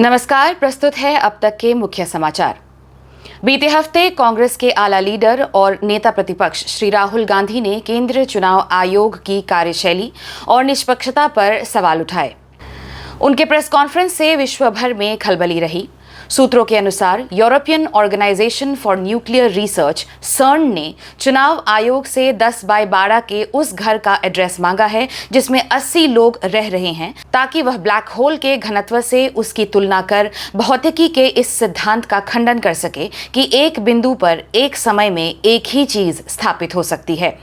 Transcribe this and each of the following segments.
नमस्कार, प्रस्तुत है अब तक के मुख्य समाचार। बीते हफ्ते कांग्रेस के आला लीडर और नेता प्रतिपक्ष श्री राहुल गांधी ने केंद्रीय चुनाव आयोग की कार्यशैली और निष्पक्षता पर सवाल उठाए। उनके प्रेस कॉन्फ्रेंस से विश्व भर में खलबली रही। सूत्रों के अनुसार European Organization for Nuclear Research CERN ने चुनाव आयोग से 10x12 के उस घर का एड्रेस मांगा है जिसमें 80 लोग रह रहे हैं, ताकि वह ब्लैक होल के घनत्व से उसकी तुलना कर भौतिकी के इस सिद्धांत का खंडन कर सके कि एक बिंदु पर एक समय में एक ही चीज स्थापित हो सकती है।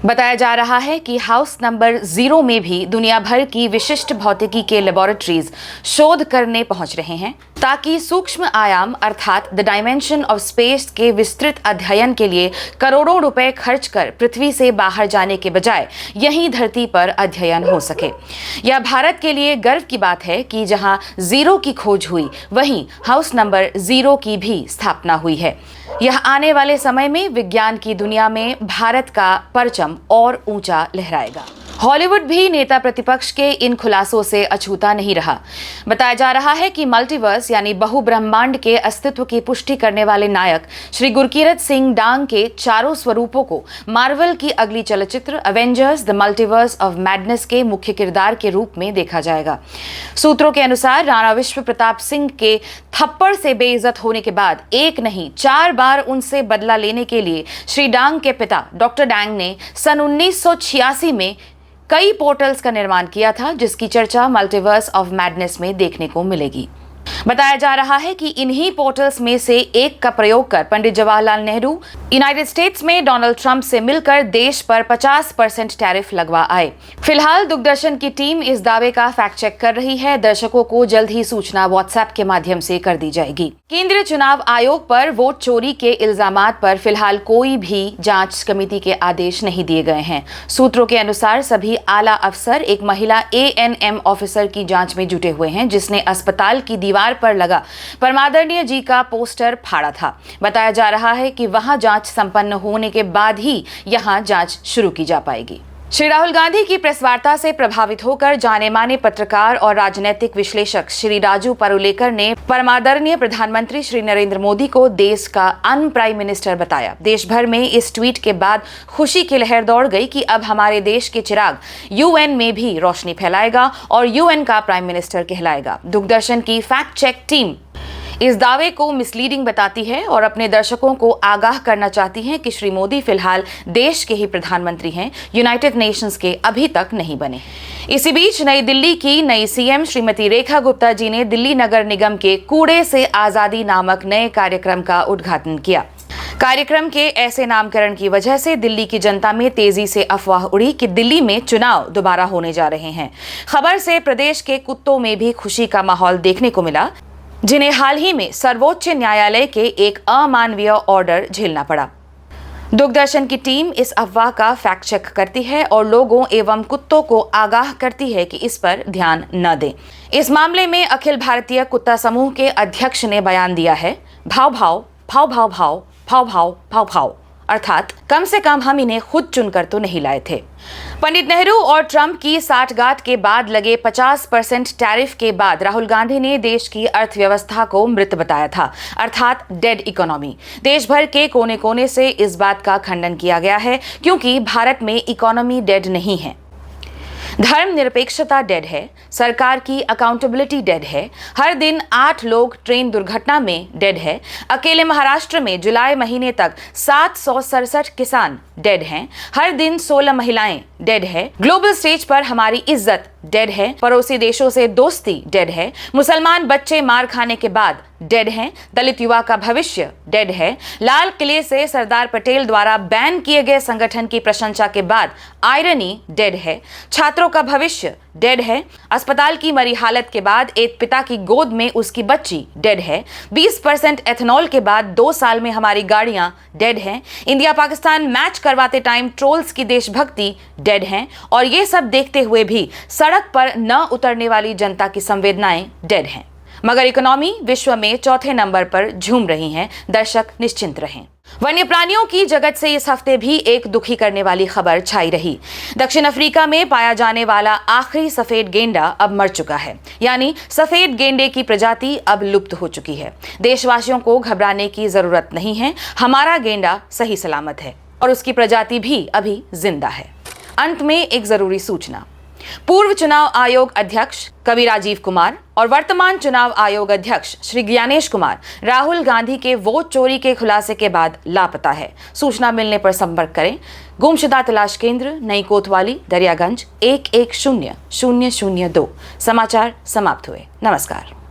बताया जा रहा है कि हाउस नंबर 0 में भी दुनिया भर की विशिष्ट भौतिकी के लेबोरेटरीज शोध करने पहुंच रहे हैं, ताकि सूक्ष्म आयाम अर्थात द डायमेंशन ऑफ स्पेस के विस्तृत अध्ययन के लिए करोड़ों रुपए खर्च कर पृथ्वी से बाहर जाने के बजाय यहीं धरती पर अध्ययन हो सके। यह भारत के लिए गर्व की बात है कि जहां 0 की खोज हुई, वहीं हाउस नंबर 0 की भी स्थापना हुई है। यह आने वाले समय में विज्ञान की दुनिया में भारत का परचम और ऊंचा लहराएगा। हॉलीवुड भी नेता प्रतिपक्ष के इन खुलासों से अछूता नहीं रहा। बताया जा रहा है कि मल्टीवर्स यानी बहुब्रह्मांड के अस्तित्व की पुष्टि करने वाले नायक श्री गुरकीरत सिंह डांग के चारों स्वरूपों को मार्वल की अगली चलचित्र Avengers the multiverse of madness के मुख्य किरदार के रूप में देखा जाएगा। सूत्रों के अनुसार राणा विश्व प्रताप सिंह के थप्पड़ से बेइज्जत होने के बाद एक नहीं 4 बार उनसे बदला लेने के लिए श्री डांग के पिता डॉक्टर डांग ने सन 1986 में कई पोर्टल्स का निर्माण किया था, जिसकी चर्चा मल्टीवर्स ऑफ मैडनेस में देखने को मिलेगी। बताया जा रहा है कि इन्हीं पोर्टल्स में से एक का प्रयोग कर पंडित जवाहरलाल नेहरू यूनाइटेड स्टेट्स में डोनाल्ड ट्रंप से मिलकर देश पर 50% टैरिफ लगवा आए। फिलहाल दूरदर्शन की टीम इस दावे का फैक्ट चेक कर रही है। दर्शकों को जल्द ही सूचना व्हाट्सएप के माध्यम से कर दी जाएगी। केंद्रीय चुनाव आयोग पर वोट चोरी के इल्जामात पर फिलहाल कोई भी जांच कमेटी के आदेश नहीं दिए गए हैं। सूत्रों के अनुसार सभी आला अफसर एक महिला ANM ऑफिसर की जांच में जुटे हुए हैं, जिसने अस्पताल की दीवार पर लगा परमादरणीय जी का पोस्टर फाड़ा था। बताया जा रहा है कि वहां जांच संपन्न होने के बाद ही यहां जांच शुरू की जा पाएगी। श्री राहुल गांधी की प्रेस वार्ता से प्रभावित होकर जाने माने पत्रकार और राजनीतिक विश्लेषक श्री राजू परुलेकर ने परमादरणीय प्रधानमंत्री श्री नरेंद्र मोदी को देश का अन प्राइम मिनिस्टर बताया। देश भर में इस ट्वीट के बाद खुशी की लहर दौड़ गई कि अब हमारे देश के चिराग UN में भी रोशनी फैलाएगा और UN का प्राइम मिनिस्टर कहलाएगा। दूरदर्शन की फैक्ट चेक टीम इस दावे को मिसलीडिंग बताती है और अपने दर्शकों को आगाह करना चाहती है कि श्री मोदी फिलहाल देश के ही प्रधानमंत्री हैं, यूनाइटेड नेशंस के अभी तक नहीं बने। इसी बीच नई दिल्ली की नई CM श्रीमती रेखा गुप्ता जी ने दिल्ली नगर निगम के कूड़े से आजादी नामक नए कार्यक्रम का उद्घाटन किया। कार्यक्रम के ऐसे नामकरण की वजह से दिल्ली की जनता में तेजी से अफवाह उड़ी कि दिल्ली में चुनाव दोबारा होने जा रहे हैं। खबर से प्रदेश के कुत्तों में भी खुशी का माहौल देखने को मिला, जिन्हें हाल ही में सर्वोच्च न्यायालय के एक अमानवीय ऑर्डर झेलना पड़ा। दूरदर्शन की टीम इस अफवाह का फैक्ट चेक करती है और लोगों एवं कुत्तों को आगाह करती है कि इस पर ध्यान न दें। इस मामले में अखिल भारतीय कुत्ता समूह के अध्यक्ष ने बयान दिया है, भाव भाव भाव भाव भाव भाव भाव भाव भाव, अर्थात कम से कम हम इन्हें खुद चुनकर तो नहीं लाए थे। पंडित नेहरू और ट्रंप की साठगांठ के बाद लगे 50% टैरिफ के बाद राहुल गांधी ने देश की अर्थव्यवस्था को मृत बताया था, अर्थात डेड इकोनॉमी। देश भर के कोने कोने से इस बात का खंडन किया गया है, क्योंकि भारत में इकोनॉमी डेड नहीं है। धर्मनिरपेक्षता डेड है, सरकार की अकाउंटेबिलिटी डेड है, हर दिन 8 लोग ट्रेन दुर्घटना में डेड है, अकेले महाराष्ट्र में जुलाई महीने तक 767 किसान डेड हैं, हर दिन 16 महिलाएं डेड है, ग्लोबल स्टेज पर हमारी इज्जत डेड है, पड़ोसी देशों से दोस्ती डेड है, मुसलमान बच्चे मार खाने के बाद डेड हैं, दलित युवा का भविष्य डेड है, लाल किले से सरदार पटेल द्वारा बैन किए गए संगठन की प्रशंसा के बाद आयरनी डेड है, छात्रों का भविष्य डेड है, अस्पताल की मरी हालत के बाद एक पिता की गोद में उसकी बच्ची डेड है, 20% एथेनॉल के बाद 2 साल में हमारी गाड़ियां डेड हैं, इंडिया पाकिस्तान मैच करवाते टाइम ट्रोल्स की देशभक्ति डेड हैं, और ये सब देखते हुए भी सड़क पर न उतरने वाली जनता की संवेदनाएं डेड हैं। मगर इकोनॉमी विश्व में 4थे नंबर पर झूम रही है। दर्शक निश्चिंत रहें। वन्य प्राणियों की जगत से इस हफ्ते भी एक दुखी करने वाली खबर छाई रही। दक्षिण अफ्रीका में पाया जाने वाला आखिरी सफेद गेंडा अब मर चुका है, यानी सफेद गेंडे की प्रजाति अब लुप्त हो चुकी है। देशवासियों को घबराने की जरूरत नहीं है, हमारा गेंडा सही सलामत है और उसकी प्रजाति भी अभी जिंदा है। अंत में एक जरूरी सूचना। पूर्व चुनाव आयोग अध्यक्ष कवि राजीव कुमार और वर्तमान चुनाव आयोग अध्यक्ष श्री ज्ञानेश कुमार राहुल गांधी के वोट चोरी के खुलासे के बाद लापता है। सूचना मिलने पर संपर्क करें। गुमशुदा तलाश केंद्र, नई कोतवाली, दरियागंज 110002। समाचार समाप्त हुए। नमस्कार।